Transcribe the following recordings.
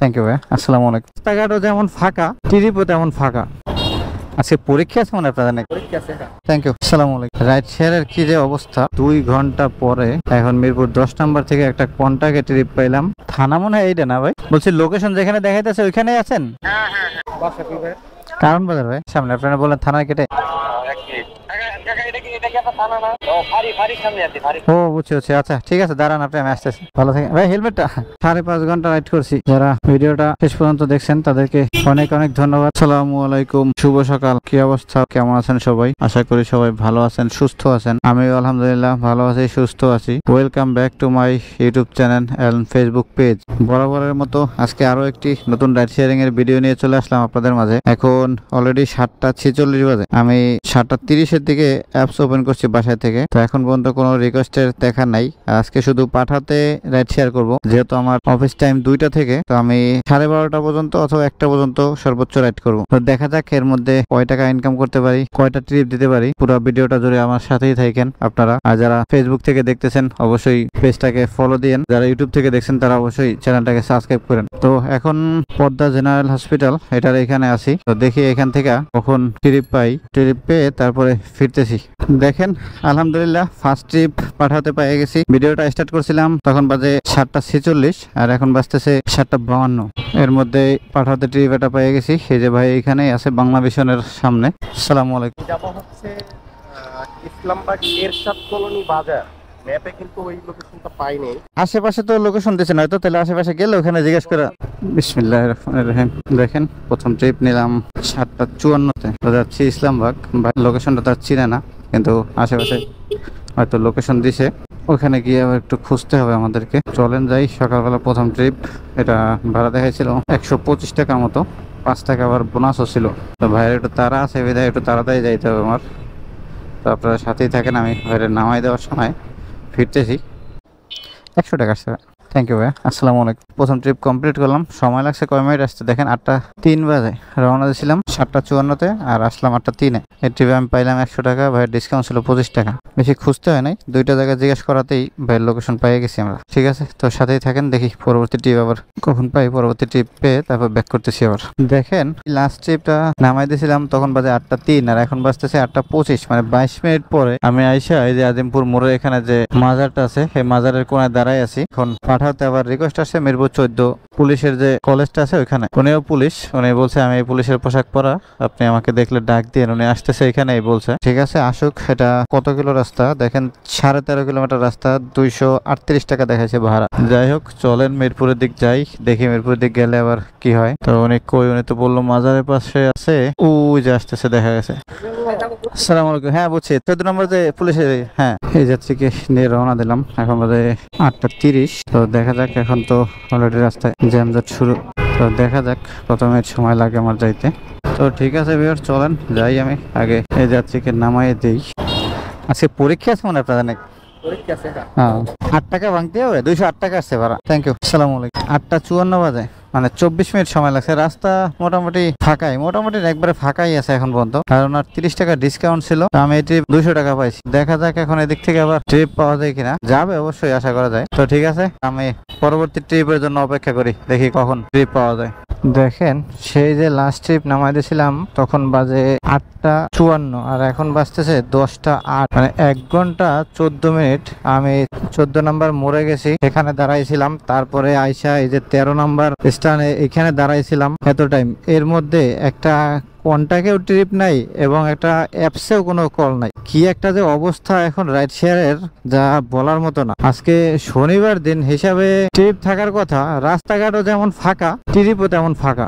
Thank you ভাই। আসসালামু আলাইকুম। রাস্তাঘাটও যেমন ফাঁকা, ট্রিপও তেমন ফাঁকা। আজকে পরীক্ষা আছে মানে আপনাদের নাকি? পরীক্ষা আছে। Thank you. আসসালামু আলাইকুম। রাইড শেয়ারের কি যে অবস্থা, 2 ঘন্টা পরে এখন মিরপুর 10 নম্বর থেকে একটা কন্টাকে ট্রিপ পাইলাম। থানা মনে হয় এইটা না ভাই? বলছি লোকেশন যেখানে দেখাইতেছে ওইখানেই আছেন? হ্যাঁ হ্যাঁ হ্যাঁ। বাসা কি ভাই? কারণ বাজার ভাই সামনে। আপনারা বললেন থানা কেটে। ও বুঝছি বুঝছি। আচ্ছা ঠিক আছে, দাঁড়ান আপনি, আমি আসতেছি। ভালো থাকেন ভাই। হেলমেটটা 5.5 ঘন্টা রাইড করছি। যারা ভিডিওটা শেষ পর্যন্ত দেখছেন তাদেরকে অনেক অনেক ধন্যবাদ। আসসালামু আলাইকুম, শুভ সকাল। কি অবস্থা, কেমন আছেন সবাই? আশা করি সবাই ভালো আছেন, সুস্থ আছেন। আমিও আলহামদুলিল্লাহ ভালো আছি, সুস্থ আছি। Welcome back to my YouTube channel and Facebook page. বরাবরের মতো আজকে আরো একটি নতুন রাইড শেয়ারিং এর ভিডিও নিয়ে চলে আসলাম আপনাদের মাঝে। এখন অলরেডি 7:46 বাজে। আমি 7:30-এর দিকে অ্যাপস ওপেন করছি বাসায় থেকে। তো এখন পর্যন্ত কোনো রিকোয়েস্টের দেখা নাই। আজকে শুধু পাঠাতে রাইড শেয়ার করব, যেহেতু আমার অফিস টাইম 2টা থেকে। তো আমি 12:30 পর্যন্ত অথবা 1টা পর্যন্ত সর্বোচ্চ রাইড করব। তো দেখা যাক এর মধ্যে কয় টাকা ইনকাম করতে পারি, কয়টা ট্রিপ দিতে পারি। পুরো ভিডিওটা জুড়ে আমার সাথেই থাকেন আপনারা। আর যারা ফেসবুক থেকে দেখতেছেন অবশ্যই পেজটাকে ফলো দিয়েন। যারা ইউটিউব থেকে দেখছেন তারা অবশ্যই চ্যানেলটাকে সাবস্ক্রাইব করেন। তো এখন পদ্মা জেনারেল হসপিটাল এটার এখানে আছি। তো দেখি এখান থেকে কখন ট্রিপ পাই। ট্রিপ পেয়ে তারপরে ফিরতেছি। দেখেন আলহামদুলিল্লাহ ফার্স্ট ট্রিপ পাঠাতে পেয়ে গেছি। ভিডিওটা স্টার্ট করছিলাম তখন বাজে 7:46 আর এখন বাজতেছে 7:52। এর মধ্যে পাঠাতে ট্রিপ এটা পেয়ে গেছি। এই যে ভাই এখানেই আছে বাংলা ভিশনের সামনে। আসসালামু আলাইকুম। যাব হচ্ছে ইসলামবাগ এরশাদ কলোনি বাজার। ম্যাপে কিন্তু ওই লোকেশনটা পাইনি। আশেপাশে তো লোকেশন দিয়েছেন হয়তো, তাহলে আশেপাশে গেলে ওখানে জিজ্ঞেস করে। বিসমিল্লাহির রহমানির রহিম। দেখেন প্রথম ট্রিপ নিলাম 7:54-তে। তো যাচ্ছি ইসলামবাগ। লোকেশনটা তার চিনে না, কিন্তু আশেপাশে হয়তো লোকেশন দিছে। ওখানে গিয়ে আবার একটু খুঁজতে হবে আমাদেরকে। চলেন যাই। সকালবেলা প্রথম ট্রিপ। এটা ভাড়া দেখাইছিল 125 টাকা মতো, 5 টাকা আবার বোনাসও ছিল। তো ভাইয়ের একটু তাড়া আছে, বিধায় একটু তাড়াতাড়ি যাইতে হবে আমার। তো আপনারা সাথেই থাকেন, আমি ভাইয়ের নামাই দেওয়ার সময় ফিরতেছি। 100 টাকা আসছে। থ্যাংক ইউ ভাই। আসসালামু আলাইকুম। প্রথম ট্রিপ কমপ্লিট করলাম। সময় লাগছে কয় মিনিট আসতে দেখেন, 8:03 বাজে রওনা দিয়েছিলাম 7:54-তে আর আসলাম 8:03-এ। এই ট্রিপে আমি পাইলাম 100 টাকা। ভাইয়ের ডিসকাউন্ট ছিল 25 টাকা। বেশি খুঁজতে হয় নাই, 2টা জায়গায় জিজ্ঞেস করাতেই ভাইয়ের লোকেশন পেয়ে গেছি আমরা। ঠিক আছে, তো সাথেই থাকেন। দেখি পরবর্তী ট্রিপ আবার কখন পাই। পরবর্তী ট্রিপ পেয়ে তারপর ব্যাক করতেছি আবার। দেখেন লাস্ট ট্রিপটা নামাই দিয়েছিলাম তখন বাজে 8:03 আর এখন বাজতেছে 8:25, মানে 22 মিনিট পরে আমি আইসা এই যে আজিমপুর মোড়ের এখানে যে মাজারটা আছে সেই মাজারের কোনায় দাঁড়াই আছি। এখন পাঠাতে আবার রিকোয়েস্ট আসছে মিরপুর 14 পুলিশের যে কলেজটা আছে ওইখানে। উনিও পুলিশ, উনি বলছে আমি পুলিশের পোশাক পরা, আপনি আমাকে দেখলে ডাক দিয়ে। উনি আসতেছে এখানেই বলছে। ঠিক আছে আসুক। এটা কত কিলো রাস্তা দেখেন, 13.5 কিলোমিটার রাস্তা, 238 টাকা দেখাইছে ভাড়া। যাই হোক চলেন মিরপুরের দিক যাই, দেখি মিরপুরের দিক গেলে আবার কি হয়। তো উনি কই, উনি তো বললো মাজারের পাশে আছে, ওই যে আসতেছে দেখা গেছে। আসসালামু আলাইকুম। হ্যাঁ বুঝছি, 14 নম্বর যে পুলিশের। হ্যাঁ এই যাত্রীকে নিয়ে রওনা দিলাম। এখন বাজে 8:30। তো দেখা যাক, এখন তো অলরেডি রাস্তায় জ্যামজট শুরু। তো দেখা যাক কত মিনিট সময় লাগে আমার যাইতে। তো ঠিক আছে ভিউয়ার, চলেন যাই। আমি আগে এই যাত্রীকে নামাই দিই। আজকে পরীক্ষা আছে মানে আপনাদের নাকি? পরীক্ষা আছে। হ্যাঁ 8 টাকা ভাঙতে হবে। 208 টাকা আসছে ভাড়া। Thank you. আসসালামু আলাইকুম। 8:54 বাজে, মানে 24 মিনিট সময় লাগছে। রাস্তা মোটামুটি ফাঁকাই, মোটামুটি একবারে ফাঁকাই আছে এখন পর্যন্ত। আর ওনার 30 টাকা ডিসকাউন্ট ছিল। আমি এই ট্রিপ 200 টাকা পাইছি। দেখা যাক এখন এদিক থেকে আবার ট্রিপ পাওয়া যায় কিনা। যাবে অবশ্যই, আশা করা যায়। তো ঠিক আছে, আমি পরবর্তী ট্রিপের জন্য অপেক্ষা করি, দেখি কখন ট্রিপ পাওয়া যায়। দেখেন সেই যে লাস্ট ট্রিপ নামাই দিয়েছিলাম তখন বাজে 8:54 আর এখন বাজতেছে 10:08, মানে 1 ঘন্টা 14 মিনিট। আমি 14 নম্বর মোড়ে গেছি, এখানে দাঁড়াইছিলাম। তারপরে আইসা এই যে 13 নম্বর স্থানে এখানে দাঁড়াইছিলাম এত টাইম। এর মধ্যে একটা কন্টাক্টেও ট্রিপ নাই এবং একটা অ্যাপসেও কোনো কল নাই। কি একটা যে অবস্থা এখন রাইড শেয়ারের, যা বলার মতো না। আজকে শনিবার দিন হিসাবে ট্রিপ থাকার কথা, রাস্তাঘাটও যেমন ফাঁকা, ট্রিপও তেমন ফাঁকা,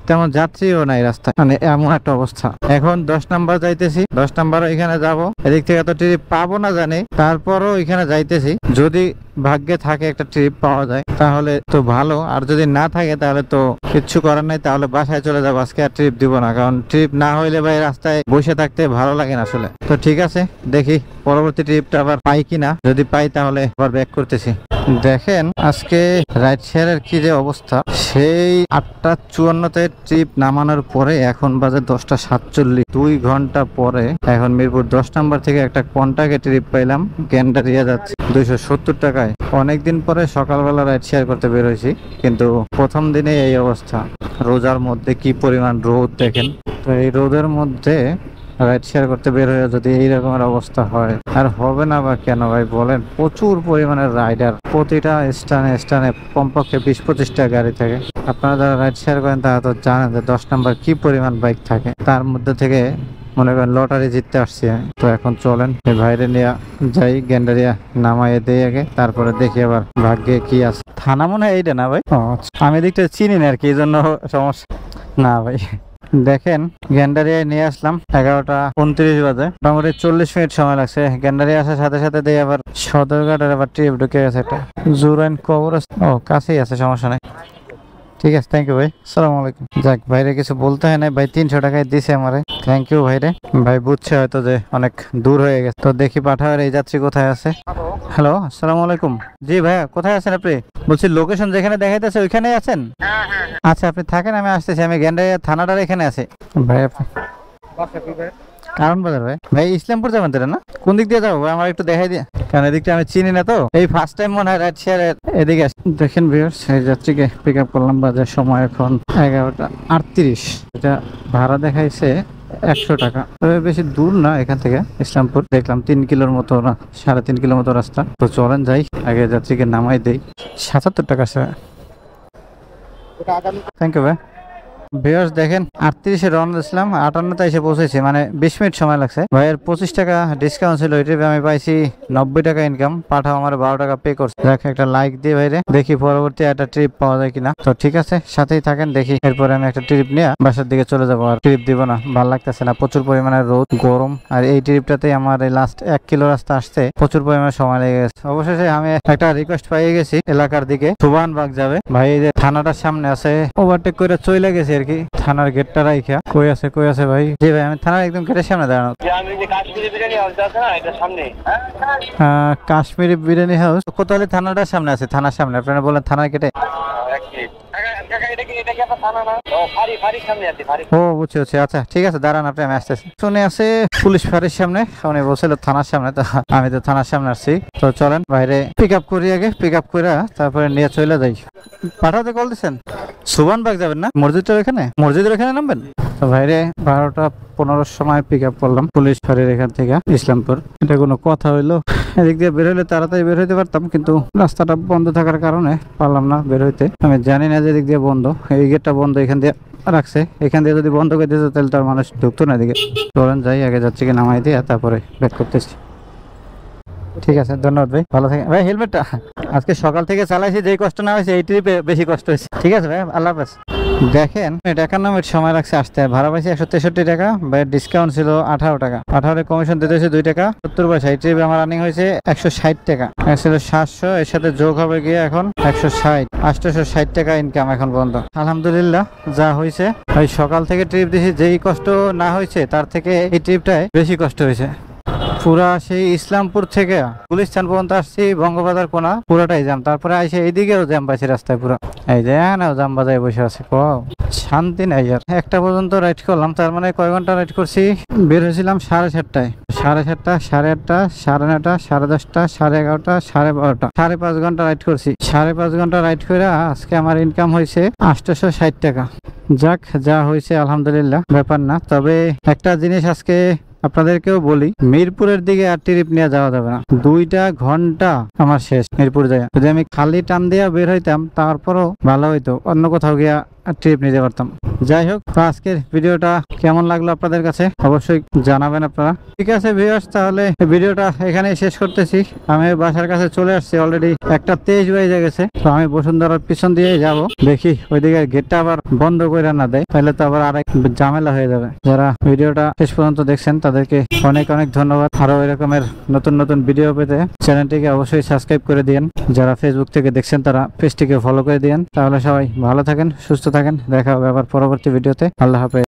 তেমন যাত্রীও নাই রাস্তায়, মানে এমন একটা অবস্থা। এখন 10 নাম্বার যাইতেছি, 10 নাম্বার এখানে যাব। এদিক থেকে তো ট্রিপ পাবো না জানি, তারপরও এখানে যাইতেছি। যদি ভাগ্যে থাকে একটা ট্রিপ পাওয়া যায় তাহলে তো ভালো, আর যদি না থাকে তাহলে তো কিচ্ছু করার নাই, তাহলে বাসায় চলে যাবো। আজকে আর ট্রিপ দিব না, কারণ ট্রিপ না হইলে ভাই রাস্তায় বসে থাকতে ভালো লাগে না আসলে। তো ঠিক আছে, দেখি পরবর্তী ট্রিপটা আবার পাই কিনা। যদি পাই তাহলে আবার ব্যাক করতেছি। দেখেন আজকে রাইড শেয়ারের কি যে অবস্থা, সেই 8:54-তে ট্রিপ নামানোর পরে এখন বাজে 10:47, 2 ঘন্টা পরে এখন মিরপুর 10 নম্বর থেকে একটা কন্টাকে ট্রিপ পাইলাম, গেন্ডারিয়া যাচ্ছে 270 টাকায়। অনেকদিন পরে সকালবেলা রাইড শেয়ার করতে বের হয়েছি, কিন্তু প্রথম দিনে এই অবস্থা। রোজার মধ্যে কি পরিমাণ রোদ দেখেন, তো এই রোদের মধ্যে রাইড শেয়ার করতে বের হয়ে যদি এই রকমের অবস্থা হয়, আর হবে না বা কেন ভাই বলেন। প্রচুর পরিমাণের রাইডার, প্রতিটা স্থানে স্থানে কমপক্ষে 20-25টা গাড়ি থাকে। আপনারা যারা রাইড শেয়ার করেন তারা তো জানেন যে 10 নম্বর কি পরিমাণ বাইক থাকে, তার মধ্যে থেকে মনে করেন লটারি জিততে আসছি আমি। তো এখন চলেন এই ভাইরে নিয়ে যাই, গেন্ডারিয়া নামাইয়ে দেই আগে, তারপরে দেখি আবার ভাগ্যে কি আছে। থানা মনে হয় এইটা না ভাই? আমি এদিকটা চিনি না আর কি, এই জন্য সমস্যা না ভাই। দেখেন গেন্ডারিয়ায় নিয়ে আসলাম 11:29 বাজে, মোটামুটি 40 মিনিট সময় লাগছে। গেন্ডারিয়া আসার সাথে সাথে দিয়ে আবার সদরঘাটের আবার ট্রিপ ঢুকে গেছে একটা জুরাইন কবর, ও কাছেই আছে, সমস্যা নাই। ঠিক আছে, থ্যাংক ইউ ভাই, আসসালামু আলাইকুম। যাক ভাইরে কিছু বলতে হয় না ভাই, 300 টাকায় দিছে আমারে, থ্যাংক ইউ ভাইরে। ভাই বুঝছে হয়তো যে অনেক দূর হয়ে গেছে, তো দেখি পাঠাওয়ার এই যাত্রী কোথায় আছে। হ্যালো, আসসালামু আলাইকুম। জি ভাইয়া, কোথায় আছেন আপনি? বলছি লোকেশন যেখানে দেখাইতেছে ওইখানে আছেন? আচ্ছা আপনি থাকেন, আমি আসতেছি। আমি গেন্ডারিয়া থানাটার এখানে আছি ভাই। আপনি কারণ বাজার ভাই? ভাই ইসলামপুর যাবেন তো না? কোন দিক দিয়ে যাবো ভাই, আমার একটু দেখাই দিয়ে, কারণ এদিকটা আমি চিনি না তো, এই ফার্স্ট টাইম মনে হয় রাইড শেয়ারের এদিকে আসি। দেখেন ভিউয়ার্স, এই যাত্রীকে পিক আপ করলাম, বাজার সময় এখন 11:38। এটা ভাড়া দেখাইছে 100 টাকা, তবে বেশি দূর না এখান থেকে ইসলামপুর। দেখলাম 3 কিলোর মতো না 3.5 কিলো মতো রাস্তা। তো চলেন যাই, আগে যাত্রীকে নামাই দেই। 77 টাকা স্যার, থ্যাংক ইউ ভাই। ভিউয়ার্স দেখেন 38-এ রওনা দিয়েছিলাম, 58-তে এসে পৌঁছেছি, মানে 20 মিনিট সময় লাগছে। ভাইয়ের 25 টাকা ডিসকাউন্ট ছিল, ওই ট্রিপে আমি পাইছি 90 টাকা ইনকাম। পাঠাও আমার 12 টাকা পে করছে। দেখ একটা লাইক দিয়ে ভাইরে, দেখি পরবর্তী একটা ট্রিপ পাওয়া যায় কিনা। তো ঠিক আছে, সাথেই থাকেন, দেখি এরপরে আমি একটা ট্রিপ নিয়ে বাসার দিকে চলে যাবো। আর ট্রিপ দিব না, ভালো লাগতেছে না, প্রচুর পরিমাণে রোদ গরম। আর এই ট্রিপটাতেই আমার এই লাস্ট 1 কিলো রাস্তা আসতে প্রচুর পরিমাণে সময় লেগে গেছে। অবশেষে আমি একটা রিকোয়েস্ট পেয়ে গেছি, এলাকার দিকে সুবানবাগ যাবে ভাই, এই যে থানাটার সামনে আছে, ওভারটেক করে চলে গেছে আর কি, থানার গেটটা রাইখা। কই আছে ভাই? জি ভাই, আমি থানার একদম গেটের সামনে দাঁড়ানো। কাশ্মীরি বিরিয়ানি হাউস কোথায়? থানাটার সামনে আছে, থানার সামনে। আপনারা বলেন থানার গেটে। ও বুঝছি। আচ্ছা ঠিক আছে, দাঁড়ান আপনি, আমি আসতেছি। শুনে আছে পুলিশ ফাঁড়ির সামনে, উনি বলছিল থানার সামনে, তো আমি তো থানার সামনে আসছি। তো চলেন বাইরে পিক আপ করি, আগে পিক আপ করে তারপরে নিয়ে চলে যাই। পাঠাতে কল দিচ্ছেন? সুবানবাগ যাবেন না? মসজিদটার এখানে, মসজিদের এখানে নামবেন। তো বাইরে 12:15 সময় পিক আপ করলাম পুলিশ ফাঁড়ির এখান থেকে ইসলামপুর। এটা কোনো কথা হইলো? এদিক দিয়ে বের হইলে তাড়াতাড়ি বের হইতে পারতাম, কিন্তু রাস্তাটা বন্ধ থাকার কারণে পারলাম না বের হইতে। আমি জানি না যে এদিক দিয়ে বন্ধ, এই গেটটা বন্ধ এখান দিয়ে রাখছে। এখান দিয়ে যদি বন্ধ করে দিত তাহলে তার মানুষ ঢুকতো না এদিকে। চলেন যাই, আগে যাচ্ছি কি নামাই দিয়ে তারপরে ব্যাক করতেছি। ঠিক আছে, ধন্যবাদ ভাই, ভালো থাকেন ভাই। হেলমেটটা আজকে সকাল থেকে চালাইছি, যেই কষ্ট না হয়েছে এই ট্রিপে বেশি কষ্ট হয়েছে। ঠিক আছে ভাই, আল্লাহ হাফেজ। দেখেন 51 মিনিট সময় লাগছে আসতে, ভাড়া পাইছি 163 টাকা, ভাইয়ের ডিসকাউন্ট ছিল 18 টাকা, 18 কমিশন দিতে হয়েছে 2 টাকা 70 পয়সা। এই ট্রিপে আমার রানিং হয়েছে 160 টাকা, ছিল 700, এর সাথে যোগ হবে গিয়ে এখন 160, 860 টাকা ইনকাম এখন পর্যন্ত। আলহামদুলিল্লাহ যা হয়েছে। ভাই সকাল থেকে ট্রিপ দিয়েছি, যেই কষ্ট না হয়েছে তার থেকে এই ট্রিপটায় বেশি কষ্ট হয়েছে। পুরা সেই ইসলামপুর থেকে পুলিশ স্থান পর্যন্ত আসছি, বঙ্গবাজার কোনা পুরোটাই জ্যাম। তারপরে আইসে এইদিকেও জ্যাম পাইছি রাস্তায় পুরো, এই যে না জ্যাম বাজায় বসে আছে, শান্তি নাই আর। 1টা পর্যন্ত রাইড করলাম, তার মানে কয় ঘন্টা রাইড করছি? বের হয়েছিলাম 7:30টায়, 7:30, 8:30, 9:30, 10:30, 11:30, 12:30, 5.5 ঘন্টা রাইড করছি। 5.5 ঘন্টা রাইড করে আজকে আমার ইনকাম হয়েছে 860 টাকা। যাক, যা হয়েছে আলহামদুলিল্লাহ, ব্যাপার না। তবে একটা জিনিস আজকে আপনাদেরকেও বলি, মিরপুরের দিকে আর ট্রিপ নিয়ে যাওয়া যাবে না। 2টা ঘন্টা আমার শেষ মিরপুর যায়। যদি আমি খালি টান দিয়ে বের হইতাম তারপরও ভালো হইতো, অন্য কোথাও গিয়া ট্রিপ নিতে পারতাম। যাই হোক, তো আজকের ভিডিওটা কেমন লাগলো আপনাদের কাছে অবশ্যই জানাবেন আপনারা। ঠিক আছে ভিউয়ার্স, তাহলে ভিডিওটা এখানেই শেষ করতেছি। আমি বাসার কাছে চলে আসছি, অলরেডি 1:23 বেজে গেছে। তো আমি বসুন্ধরার পিছন দিয়ে যাব, দেখি ওইদিকে গেটটা আবার বন্ধ করে না দেয়, তাহলে তো আবার আরেক ঝামেলা হয়ে যাবে। যারা ভিডিওটা শেষ পর্যন্ত দেখছেন তাদেরকে অনেক অনেক ধন্যবাদ। আরো এরকমের নতুন নতুন ভিডিও পেতে চ্যানেলটিকে অবশ্যই সাবস্ক্রাইব করে দিন। যারা ফেসবুক থেকে দেখছেন তারা পেজটিকে ফলো করে দিন। তাহলে সবাই ভালো থাকেন, সুস্থ থাকেন। দেখা হবে আবার পরবর্তী ভিডিওতে। আল্লাহ হাফেজ।